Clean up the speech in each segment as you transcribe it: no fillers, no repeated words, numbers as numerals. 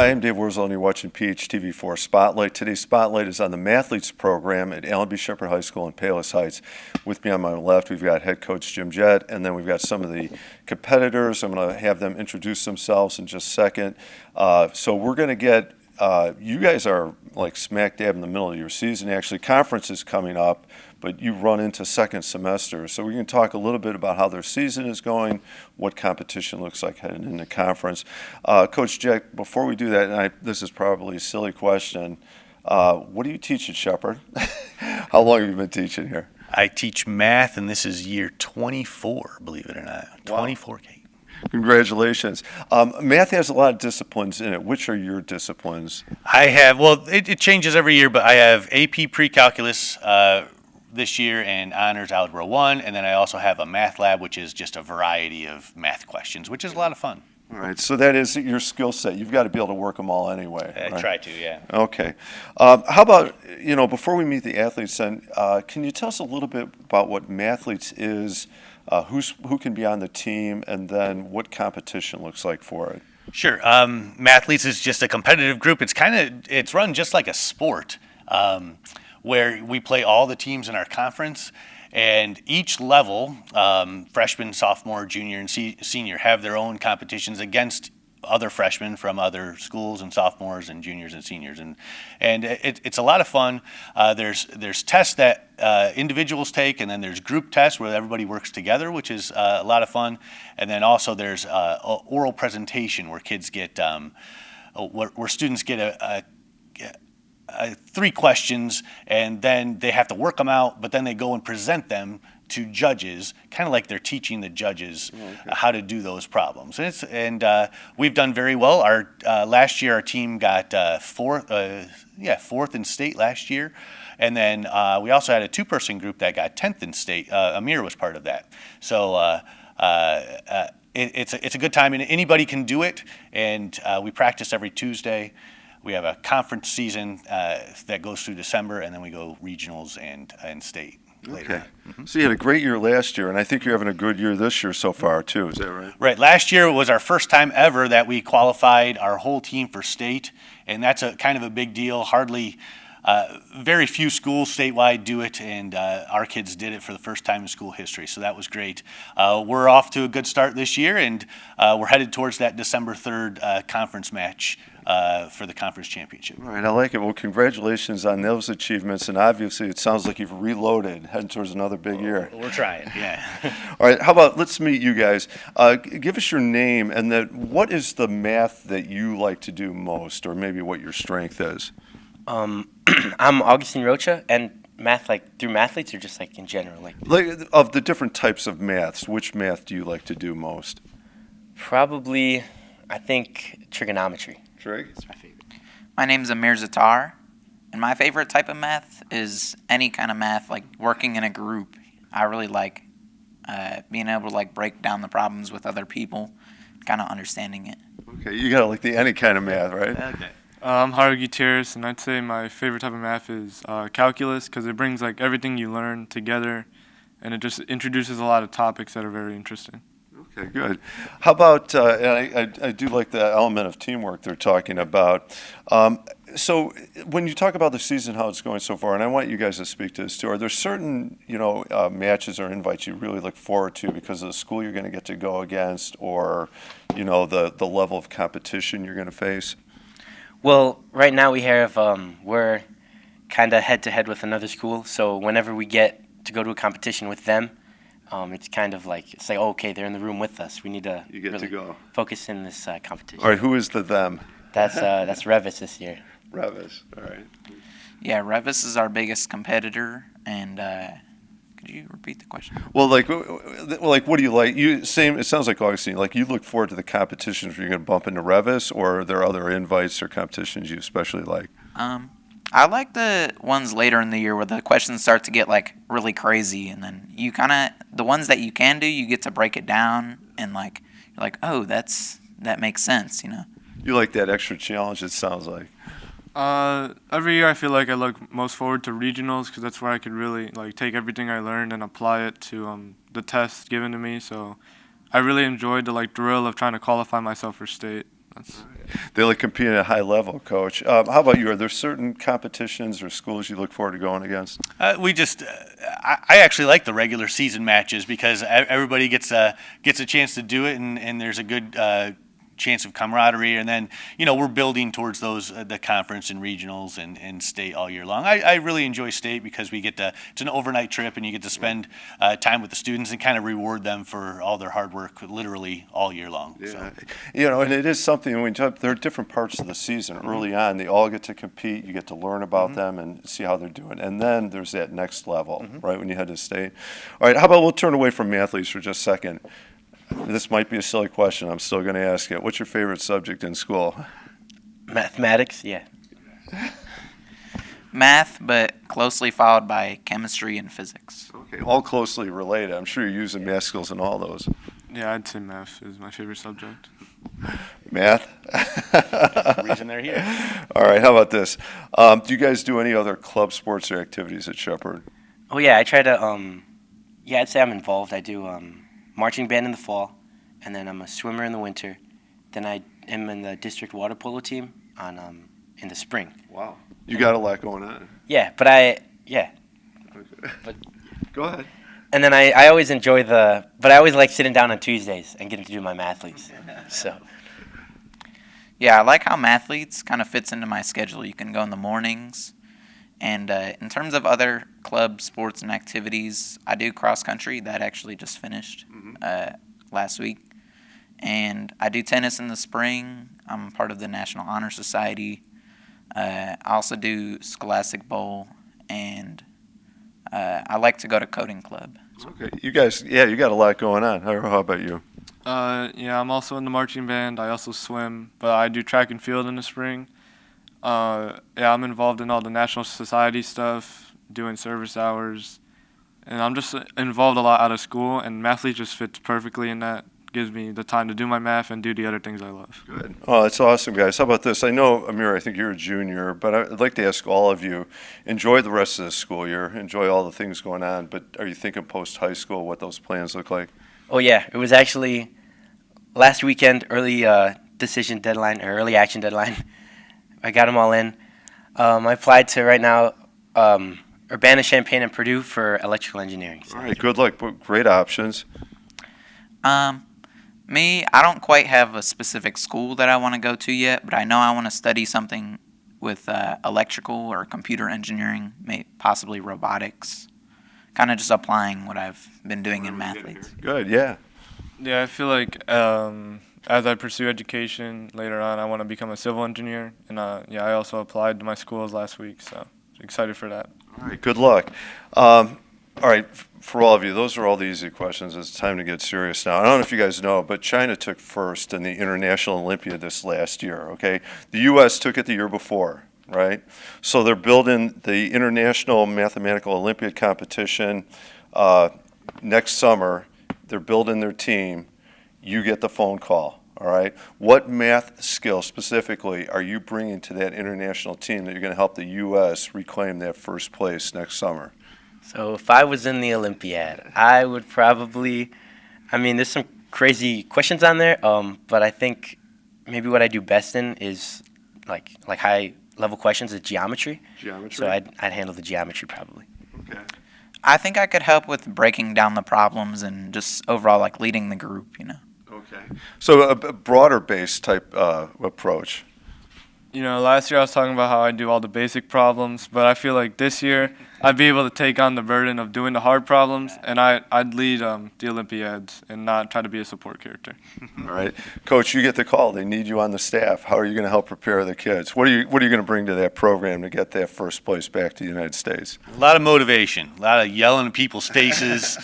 Hi, I'm Dave Wurzel, and you're watching PHTV4 Spotlight. Today's Spotlight is on the Mathletes program at Allenby Shepard High School in Palos Heights. With me on my left, we've got head coach Jim Jett, and then we've got some of the competitors. I'm going to have them introduce themselves in just a second. So we're going to get, you guys are like smack dab in the middle of your season. Actually, conference is coming up, but you run into second semester. So we can talk a little bit about how their season is going, what competition looks like heading into conference. Coach Jack, before we do that, and this is probably a silly question, what do you teach at Shepard? How long have you been teaching here? I teach math, and this is year 24, believe it or not. Wow. 24K. Congratulations. Math has a lot of disciplines in it. Which are your disciplines? I have, well, it changes every year, but I have AP Pre-Calculus this year and Honors Algebra 1, and then I also have a math lab, which is just a variety of math questions, which is a lot of fun. All right, so that is your skill set. You've got to be able to work them all anyway. I right? try to, yeah. Okay. How about, before we meet the athletes, then, can you tell us a little bit about what Mathletes is, who can be on the team, and then what competition looks like for it? Sure. Mathletes is just a competitive group. It's run just like a sport, where we play all the teams in our conference, and each level, freshman, sophomore, junior, and senior, have their own competitions against other freshmen from other schools, and sophomores and juniors and seniors, and it's a lot of fun. There's tests that individuals take, and then there's group tests where everybody works together, which is a lot of fun. And then also there's oral presentation where kids get where students get three questions, and then they have to work them out, but then they go and present them to judges, kind of like they're teaching the judges how to do those problems. And we've done very well. Our last year, our team got fourth in state last year, and then we also had a two-person group that got 10th in state. Amir was part of that. So it's a good time, and anybody can do it. And we practice every Tuesday. We have a conference season that goes through December, and then we go regionals and state later. Okay. Mm-hmm. So you had a great year last year, and I think you're having a good year this year so far, too. Is that right? Right. Last year was our first time ever that we qualified our whole team for state, and that's a kind of a big deal. Very few schools statewide do it, and our kids did it for the first time in school history, so that was great. We're off to a good start this year, and we're headed towards that December 3rd conference match for the conference championship. All right, I like it. Well, congratulations on those achievements, and obviously it sounds like you've reloaded, heading towards another big year. We're trying, yeah. All right, how about let's meet you guys. Give us your name, and then what is the math that you like to do most, or maybe what your strength is? I'm Augustine Rocha, and math, like through Mathletes, or just like in general, like of the different types of maths, which math do you like to do most? probably, I think trigonometry. Trig? It's my favorite. My name's Amir Zatar, and my favorite type of math is any kind of math, like working in a group. I really like being able to like break down the problems with other people, kind of understanding it. Okay, you gotta like the any kind of math, right? Okay. I'm Haru Gutierrez, and I'd say my favorite type of math is calculus, because it brings like everything you learn together, and it just introduces a lot of topics that are very interesting. Okay, good. How about, and I do like the element of teamwork they're talking about. So when you talk about the season, how it's going so far, and I want you guys to speak to this too, are there certain, matches or invites you really look forward to because of the school you're going to get to go against, or, the level of competition you're going to face? Well, right now we're kind of head-to-head with another school, so whenever we get to go to a competition with them, it's kind of like, oh, okay, they're in the room with us. We need to You get really to go. focus in this competition. All right, who is the them? That's Revis this year. Revis, all right. Yeah, Revis is our biggest competitor, and could you repeat the question? Well, like, what do you like? It sounds like Augustine. Like, you look forward to the competitions where you're going to bump into Revis, or are there other invites or competitions you especially like? I like the ones later in the year where the questions start to get like really crazy, and then you the ones that you can do, you get to break it down, and like you're like, oh, that makes sense, You like that extra challenge, it sounds like. Every year I feel like I look most forward to regionals, because that's where I could really like take everything I learned and apply it to the tests given to me. So I really enjoyed the drill of trying to qualify myself for state. They like competing at a high level, Coach. How about you? Are there certain competitions or schools you look forward to going against? I actually like the regular season matches because everybody gets a chance to do it, and there's a good chance of camaraderie, and then we're building towards those the conference and regionals and state all year long. I really enjoy state because it's an overnight trip, and you get to spend time with the students and kind of reward them for all their hard work literally all year long. Yeah, So. And it is something when there are different parts of the season. Early on, they all get to compete. You get to learn about them and see how they're doing, and then there's that next level, right, when you head to state. All right, how about we'll turn away from Mathletes for just a second. This might be a silly question. I'm still going to ask it. What's your favorite subject in school? Mathematics, yeah. Math, but closely followed by chemistry and physics. Okay, all closely related. I'm sure you're using math skills in all those. Yeah, I'd say math is my favorite subject. Math? Reason they're here. All right, how about this? Do you guys do any other club sports or activities at Shepard? Oh yeah, I try to. I'd say I'm involved. I do marching band in the fall, and then I'm a swimmer in the winter. Then I am in the district water polo team in the spring. Wow. You got a lot going on. Yeah, but Go ahead. and then I always enjoy but I always like sitting down on Tuesdays and getting to do my Mathletes. So Yeah, I like how Mathletes kind of fits into my schedule. You can go in the mornings. And in terms of other club sports and activities, I do cross country. That actually just finished last week. And I do tennis in the spring. I'm part of the National Honor Society. I also do Scholastic Bowl, and I like to go to coding club. Okay, you guys, you got a lot going on. How about you? Yeah, I'm also in the marching band. I also swim, but I do track and field in the spring. I'm involved in all the National Society stuff, doing service hours, and I'm just involved a lot out of school, and Mathletes just fits perfectly in that. Gives me the time to do my math and do the other things I love. Good. Oh, that's awesome, guys. How about this? I know, Amir, I think you're a junior, but I'd like to ask all of you, enjoy the rest of the school year, enjoy all the things going on, but are you thinking post-high school, what those plans look like? oh yeah, it was actually last weekend, early decision deadline or early action deadline. I got them all in. I applied to right now Urbana-Champaign and Purdue for electrical engineering. So. All right, good luck. Great options. Me, I don't quite have a specific school that I want to go to yet, but I know I want to study something with electrical or computer engineering, possibly robotics. Kind of just applying what I've been doing in Mathletes. Good, yeah. Yeah, I feel like as I pursue education later on, I want to become a civil engineer. And I also applied to my schools last week, so excited for that. All right, good luck. All right, for all of you, those are all the easy questions. It's time to get serious now. I don't know if you guys know, but China took first in the International Olympiad this last year, okay? The U.S. took it the year before, right? So they're building the International Mathematical Olympiad competition next summer. They're building their team. You get the phone call, all right? What math skill specifically are you bringing to that international team that you're going to help the U.S. reclaim that first place next summer? So if I was in the Olympiad, I would probably, there's some crazy questions on there, but I think maybe what I do best in is like high level questions is geometry. Geometry? So I'd handle the geometry probably. Okay. I think I could help with breaking down the problems and just overall like leading the group, Okay. So a broader base type approach. Last year I was talking about how I do all the basic problems, but I feel like this year I'd be able to take on the burden of doing the hard problems, and I'd lead the Olympiads and not try to be a support character. All right. Coach, you get the call. They need you on the staff. How are you going to help prepare the kids? What are you going to bring to that program to get that first place back to the United States? A lot of motivation, a lot of yelling in people's faces,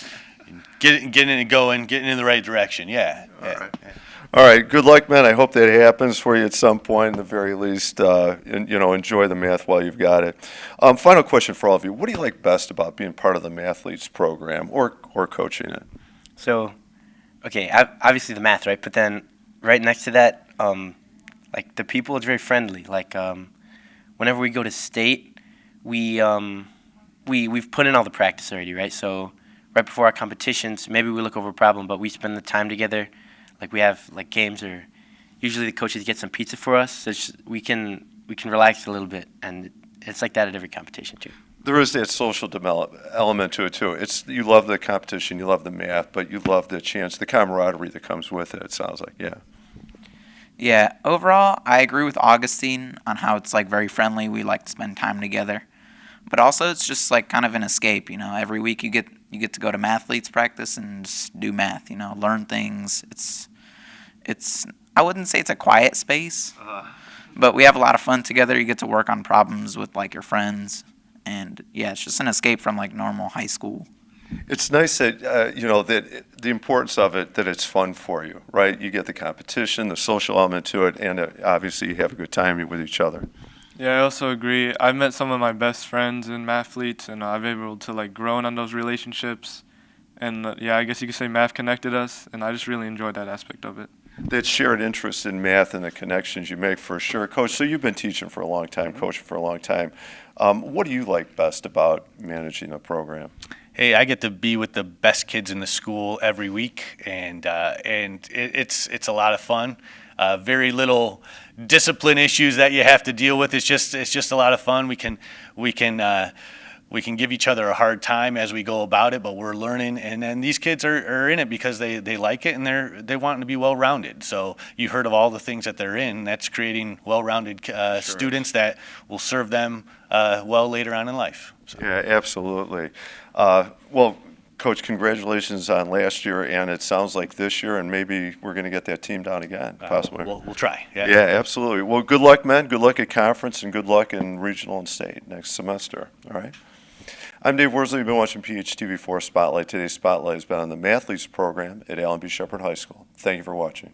getting it going, getting in the right direction. Yeah. All right. All right, good luck, man. I hope that happens for you at some point, at the very least. Enjoy the math while you've got it. Final question for all of you. What do you like best about being part of the Mathletes program or coaching it? So, okay, obviously the math, right? But then right next to that, the people, it's very friendly. Whenever we go to state, we've put in all the practice already, right? So right before our competitions, maybe we look over a problem, but we spend the time together. We have games or usually the coaches get some pizza for us, so we can relax a little bit, and it's like that at every competition too. There is that social element to it too. You love the competition, you love the math, but you love the chance, the camaraderie that comes with it. It sounds like, yeah. Yeah, overall, I agree with Augustine on how it's like very friendly. We like to spend time together, but also it's just like kind of an escape. You know, every week you get to go to Mathletes practice and just do math. You know, learn things. It's I wouldn't say it's a quiet space, but we have a lot of fun together. You get to work on problems with like your friends, and yeah, it's just an escape from like normal high school. It's nice that, that the importance of it, that it's fun for you, right? You get the competition, the social element to it, and obviously you have a good time with each other. Yeah, I also agree. I've met some of my best friends in Mathletes, and I've been able to like grow on those relationships. And yeah, I guess you could say math connected us, and I just really enjoyed that aspect of it. That shared interest in math and the connections you make, for sure. Coach, so you've been teaching for a long time, coaching for a long time. What do you like best about managing a program? Hey, I get to be with the best kids in the school every week, and it's a lot of fun. Very little discipline issues that you have to deal with. It's just a lot of fun. We can give each other a hard time as we go about it, but we're learning. And then these kids are in it because they like it, and they want to be well-rounded. So you heard of all the things that they're in. That's creating well-rounded students that will serve them well later on in life. So. Yeah, absolutely. Well, Coach, congratulations on last year, and it sounds like this year, and maybe we're going to get that team down again, possibly. We'll try. Yeah, absolutely. Well, good luck, men. Good luck at conference, and good luck in regional and state next semester. All right. I'm Dave Worsley. You've been watching PHTV4 Spotlight. Today's Spotlight has been on the Mathletes program at Allen B. Shepard High School. Thank you for watching.